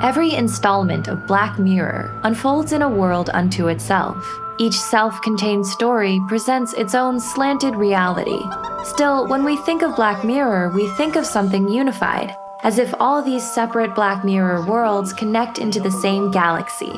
Every installment of Black Mirror unfolds in a world unto itself. Each self-contained story presents its own slanted reality. Still, when we think of Black Mirror, we think of something unified, as if all these separate Black Mirror worlds connect into the same galaxy.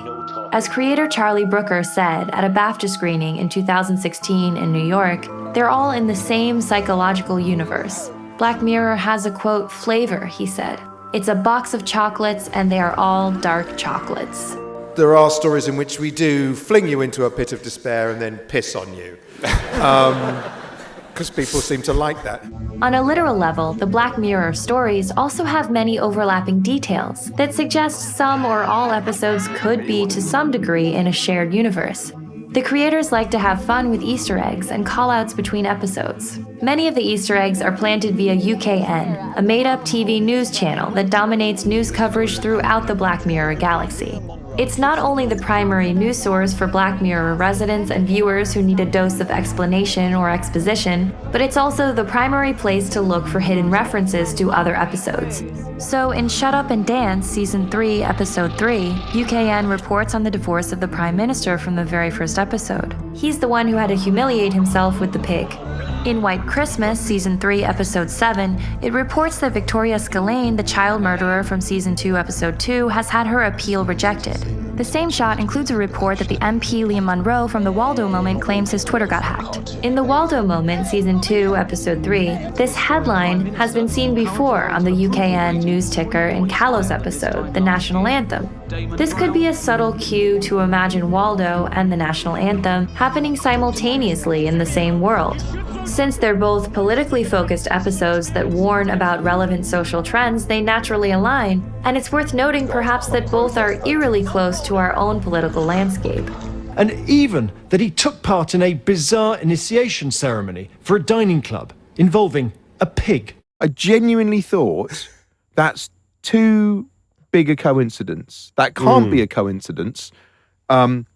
As creator Charlie Brooker said at a BAFTA screening in 2016 in New York, they're all in the same psychological universe. Black Mirror has a, quote, flavor, he said. It's a box of chocolates, and they are all dark chocolates. There are stories in which we do fling you into a pit of despair and then piss on you. Because people seem to like that. On a literal level, the Black Mirror stories also have many overlapping details that suggest some or all episodes could be, to some degree, in a shared universe. The creators like to have fun with Easter eggs and callouts between episodes. Many of the Easter eggs are planted via UKN, a made-up TV news channel that dominates news coverage throughout the Black Mirror galaxy. It's not only the primary news source for Black Mirror residents and viewers who need a dose of explanation or exposition, but it's also the primary place to look for hidden references to other episodes. So in Shut Up and Dance Season 3, Episode 3, UKN reports on the divorce of the Prime Minister from the very first episode. He's the one who had to humiliate himself with the pig. In White Christmas, Season 3, Episode 7, it reports that Victoria Spillane, the child murderer from Season 2, Episode 2, has had her appeal rejected. The same shot includes a report that the MP Liam Munro from The Waldo Moment claims his Twitter got hacked. In The Waldo Moment, Season 2, Episode 3, this headline has been seen before on the UKN news ticker in Callow's episode, The National Anthem. This could be a subtle cue to imagine Waldo and the National Anthem happening simultaneously in the same world. Since they're both politically focused episodes that warn about relevant social trends, they naturally align, and it's worth noting perhaps that both are eerily close to our own political landscape. And even that he took part in a bizarre initiation ceremony for a dining club involving a pig. I genuinely thought that's too big a coincidence. That can't be a coincidence.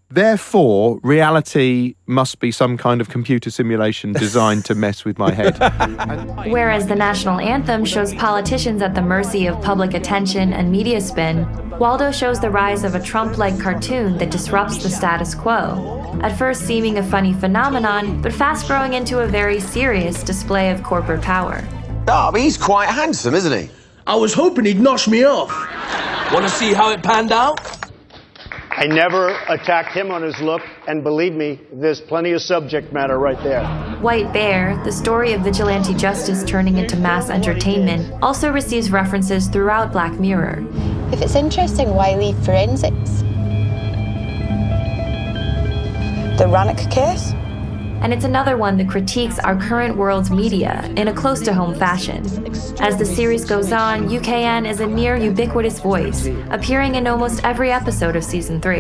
Therefore, reality must be some kind of computer simulation designed to mess with my head. Whereas the National Anthem shows politicians at the mercy of public attention and media spin, Waldo shows the rise of a Trump-like cartoon that disrupts the status quo, at first seeming a funny phenomenon, but fast growing into a very serious display of corporate power. Oh, but he's quite handsome, isn't he? I was hoping he'd notch me off. Want to see how it panned out? I never attacked him on his look, and believe me, there's plenty of subject matter right there. White Bear, the story of vigilante justice turning into mass entertainment, also receives references throughout Black Mirror. If it's interesting, why leave forensics? The Rannoch case? And it's another one that critiques our current world's media in a close-to-home fashion. As the series goes on, UKN is a near-ubiquitous voice, appearing in almost every episode of Season 3.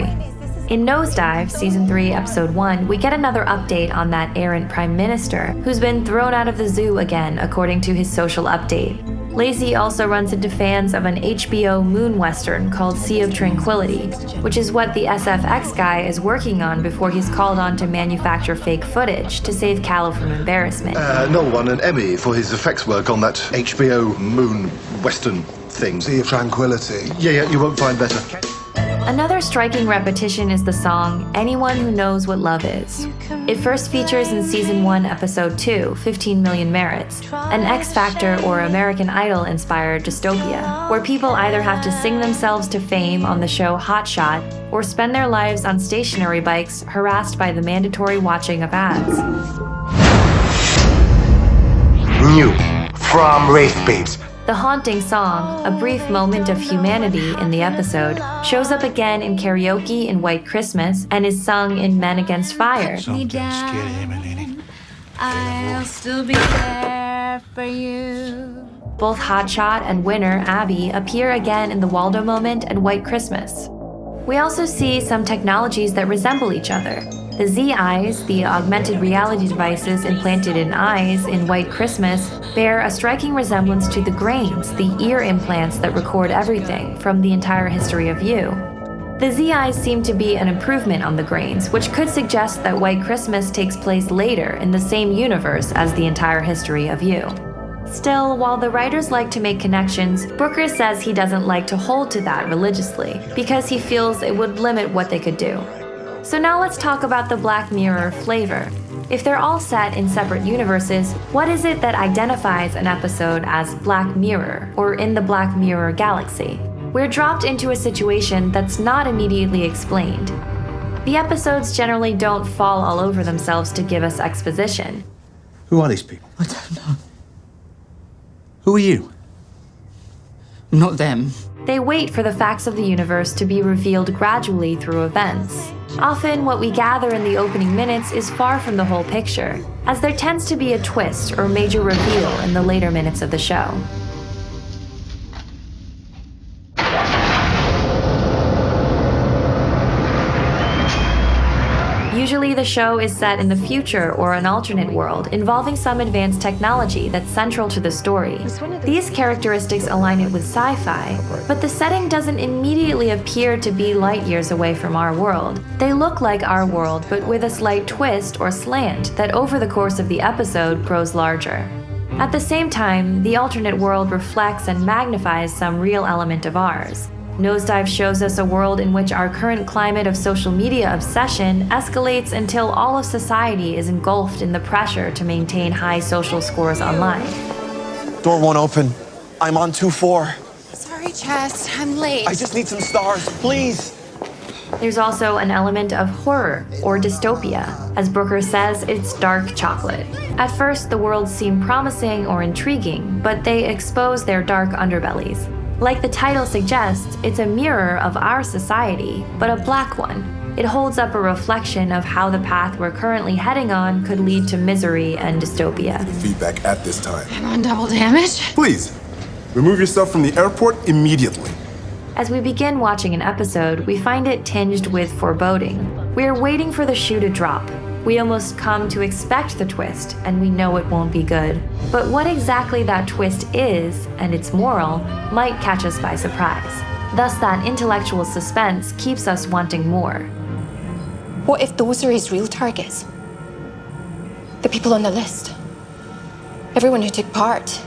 In Nosedive, Season 3, Episode 1, we get another update on that errant Prime Minister, who's been thrown out of the zoo again, according to his social update. Lacey also runs into fans of an HBO moon western called Sea of Tranquility, which is what the SFX guy is working on before he's called on to manufacture fake footage to save Callow from embarrassment. Noel won an Emmy for his effects work on that HBO moon western thing. Sea of Tranquility. Yeah, you won't find better. Another striking repetition is the song Anyone Who Knows What Love Is. It first features in Season 1, Episode 2, 15 Million Merits, an X Factor or American Idol-inspired dystopia, where people either have to sing themselves to fame on the show Hot Shot or spend their lives on stationary bikes harassed by the mandatory watching of ads. New from Wraith Babes. The haunting song, A Brief Moment of Humanity in the episode, shows up again in karaoke in White Christmas and is sung in Men Against Fire. I'll still be there for you. Both Hotshot and winner Abby appear again in The Waldo Moment and White Christmas. We also see some technologies that resemble each other. The Z-Eyes, the augmented reality devices implanted in eyes in White Christmas, bear a striking resemblance to the Grains, the ear implants that record everything from the entire history of you. The Z-Eyes seem to be an improvement on the Grains, which could suggest that White Christmas takes place later in the same universe as the entire history of you. Still, while the writers like to make connections, Brooker says he doesn't like to hold to that religiously, because he feels it would limit what they could do. So now let's talk about the Black Mirror flavor. If they're all set in separate universes, what is it that identifies an episode as Black Mirror, or in the Black Mirror galaxy? We're dropped into a situation that's not immediately explained. The episodes generally don't fall all over themselves to give us exposition. Who are these people? I don't know. Who are you? Not them. They wait for the facts of the universe to be revealed gradually through events. Often, what we gather in the opening minutes is far from the whole picture, as there tends to be a twist or major reveal in the later minutes of the show. Usually the show is set in the future or an alternate world involving some advanced technology that's central to the story. These characteristics align it with sci-fi, but the setting doesn't immediately appear to be light years away from our world. They look like our world, but with a slight twist or slant that over the course of the episode grows larger. At the same time, the alternate world reflects and magnifies some real element of ours. Nosedive shows us a world in which our current climate of social media obsession escalates until all of society is engulfed in the pressure to maintain high social scores online. Door won't open. I'm on 2-4. Sorry, Chess. I'm late. I just need some stars, please. There's also an element of horror, or dystopia. As Brooker says, it's dark chocolate. At first, the worlds seem promising or intriguing, but they expose their dark underbellies. Like the title suggests, it's a mirror of our society, but a black one. It holds up a reflection of how the path we're currently heading on could lead to misery and dystopia. Feedback at this time. I'm on double damage. Please, remove yourself from the airport immediately. As we begin watching an episode, we find it tinged with foreboding. We are waiting for the shoe to drop. We almost come to expect the twist, and we know it won't be good. But what exactly that twist is, and its moral, might catch us by surprise. Thus, that intellectual suspense keeps us wanting more. What if those are his real targets? The people on the list? Everyone who took part?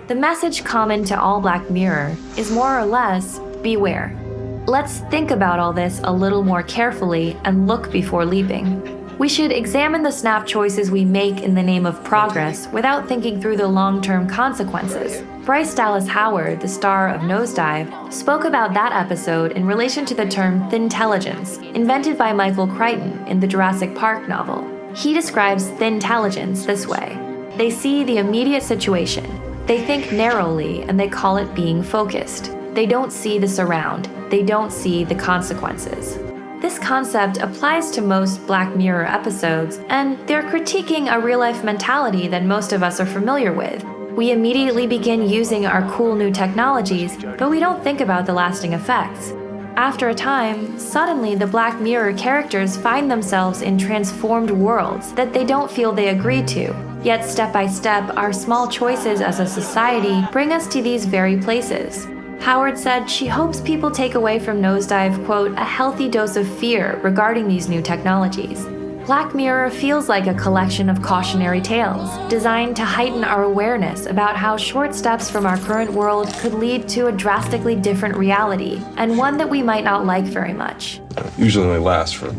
The message common to all Black Mirror is more or less, beware. Let's think about all this a little more carefully and look before leaping. We should examine the snap choices we make in the name of progress without thinking through the long-term consequences. Bryce Dallas Howard, the star of Nosedive, spoke about that episode in relation to the term thintelligence, invented by Michael Crichton in the Jurassic Park novel. He describes thintelligence this way. They see the immediate situation. They think narrowly, and they call it being focused. They don't see the surround. They don't see the consequences. This concept applies to most Black Mirror episodes, and they're critiquing a real-life mentality that most of us are familiar with. We immediately begin using our cool new technologies, but we don't think about the lasting effects. After a time, suddenly the Black Mirror characters find themselves in transformed worlds that they don't feel they agreed to. Yet step by step, our small choices as a society bring us to these very places. Howard said she hopes people take away from Nosedive, quote, a healthy dose of fear regarding these new technologies. Black Mirror feels like a collection of cautionary tales, designed to heighten our awareness about how short steps from our current world could lead to a drastically different reality, and one that we might not like very much. Usually only lasts for,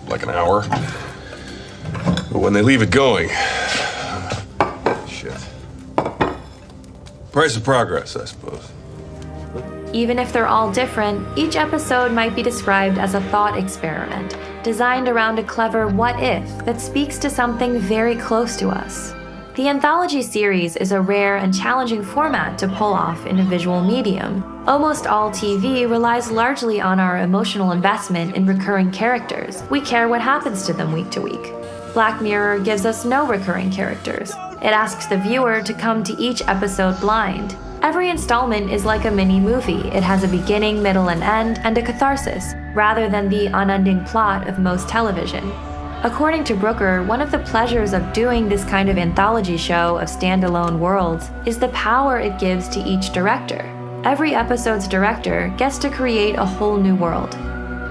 like an hour? But when they leave it going... shit. Price of progress, I suppose. Even if they're all different, each episode might be described as a thought experiment, designed around a clever what-if that speaks to something very close to us. The anthology series is a rare and challenging format to pull off in a visual medium. Almost all TV relies largely on our emotional investment in recurring characters. We care what happens to them week to week. Black Mirror gives us no recurring characters. It asks the viewer to come to each episode blind. Every installment is like a mini-movie. It has a beginning, middle, and end, and a catharsis, rather than the unending plot of most television. According to Brooker, one of the pleasures of doing this kind of anthology show of standalone worlds is the power it gives to each director. Every episode's director gets to create a whole new world.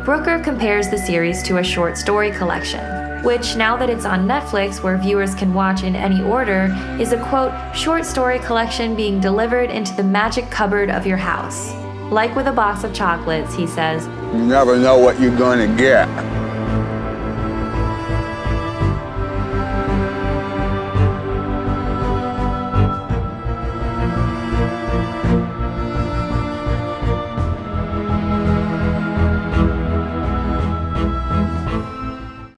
Brooker compares the series to a short story collection. which, now that it's on Netflix where viewers can watch in any order, is a quote, short story collection being delivered into the magic cupboard of your house. Like with a box of chocolates, he says, You never know what you're gonna get.